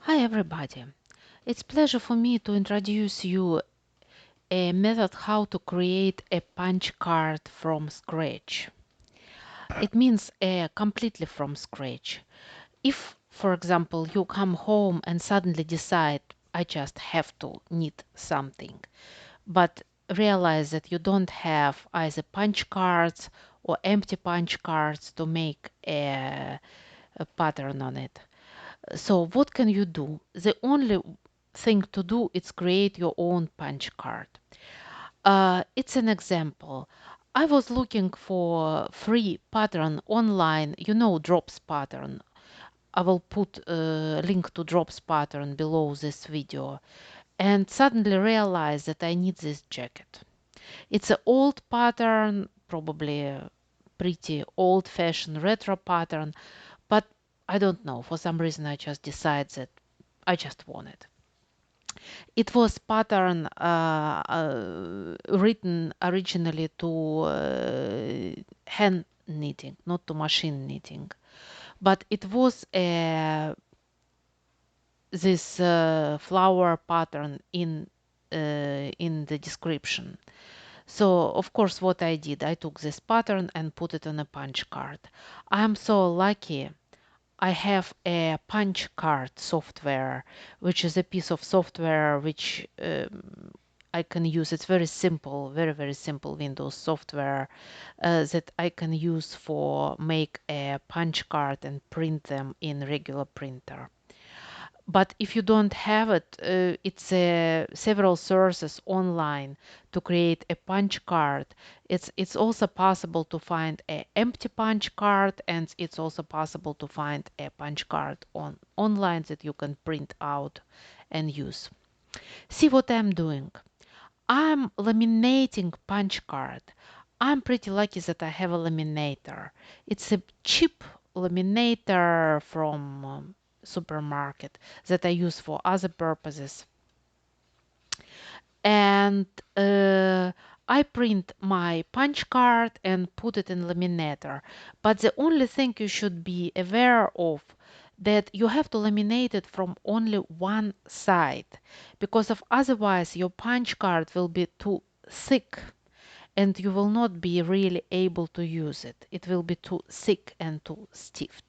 Hi everybody. It's pleasure for me to introduce you a method how to create a punch card from scratch. It means completely from scratch. If, for example, you come home and suddenly decide I just have to knit something, but realize that you don't have either punch cards or empty punch cards to make a pattern on it. So what can you do? The only thing to do is create your own punch card. It's an example. I was looking for free pattern online, drops pattern. I will put a link to drops pattern below this video and suddenly realized that I need this jacket. It's an old pattern, probably a pretty old-fashioned retro pattern, but I don't know. For some reason, I just decided that I just want it. It was pattern written originally to hand knitting, not to machine knitting, but it was this flower pattern in the description. So of course, what I did, I took this pattern and put it on a punch card. I am so lucky I have a punch card software, which is a piece of software which I can use. It's very simple, very, very simple Windows software that I can use for make a punch card and print them in regular printer. But if you don't have it, it's several sources online to create a punch card. It's also possible to find an empty punch card, and it's also possible to find a punch card online that you can print out and use. See what I'm doing. I'm laminating punch card. I'm pretty lucky that I have a laminator. It's a cheap laminator from supermarket that I use for other purposes. And I print my punch card and put it in laminator. But the only thing you should be aware of that you have to laminate it from only one side because of otherwise your punch card will be too thick and you will not be really able to use it. It will be too thick and too stiff.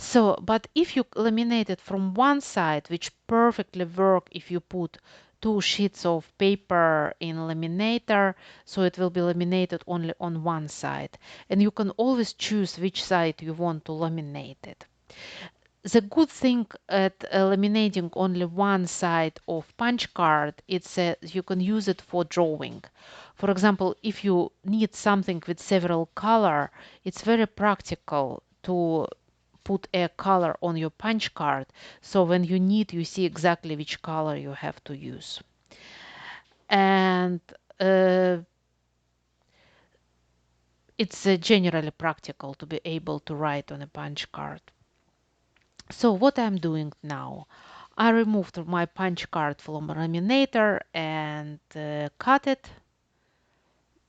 So, but if you laminate it from one side, which perfectly work if you put two sheets of paper in laminator, so it will be laminated only on one side. And you can always choose which side you want to laminate it. The good thing at laminating only one side of punch card, it's you can use it for drawing. For example, if you need something with several color, it's very practical to put a color on your punch card. So when you need, you see exactly which color you have to use. And it's generally practical to be able to write on a punch card. So what I'm doing now, I removed my punch card from laminator and cut it.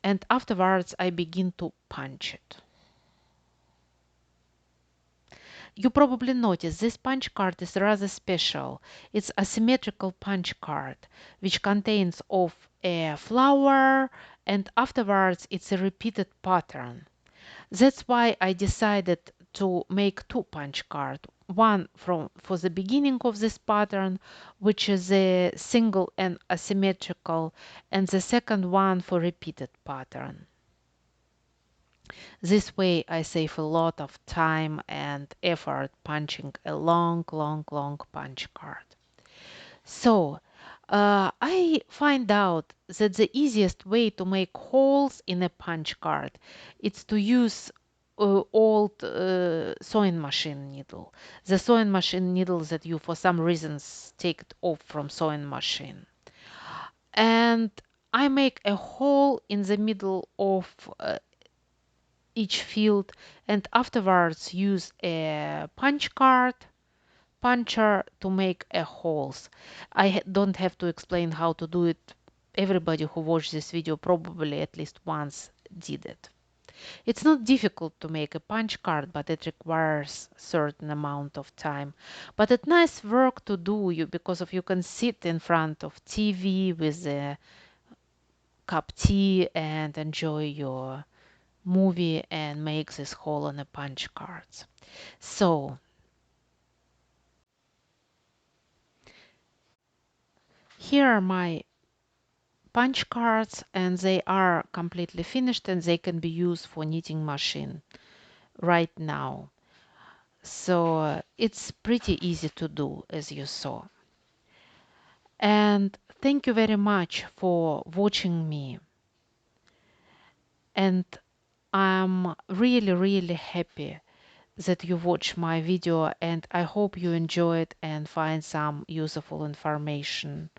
And afterwards, I begin to punch it. You probably noticed this punch card is rather special. It's a symmetrical punch card, which contains of a flower and afterwards it's a repeated pattern. That's why I decided to make two punch cards. One for the beginning of this pattern, which is a single and asymmetrical, and the second one for repeated pattern. This way I save a lot of time and effort punching a long, long, long punch card. So, I find out that the easiest way to make holes in a punch card is to use old sewing machine needle. The sewing machine needle that you for some reasons take it off from sewing machine. And I make a hole in the middle of each field and afterwards use a punch card puncher to make a holes. I don't have to explain how to do it. Everybody who watched this video probably at least once did it. It's not difficult to make a punch card, but it requires certain amount of time. But it's nice work to do you because of you can sit in front of TV with a cup tea and enjoy your movie and make this whole on a punch cards. So here are my punch cards and they are completely finished and they can be used for knitting machine right now. So it's pretty easy to do as you saw. And thank you very much for watching me. And I'm really, really happy that you watched my video and I hope you enjoyed and find some useful information.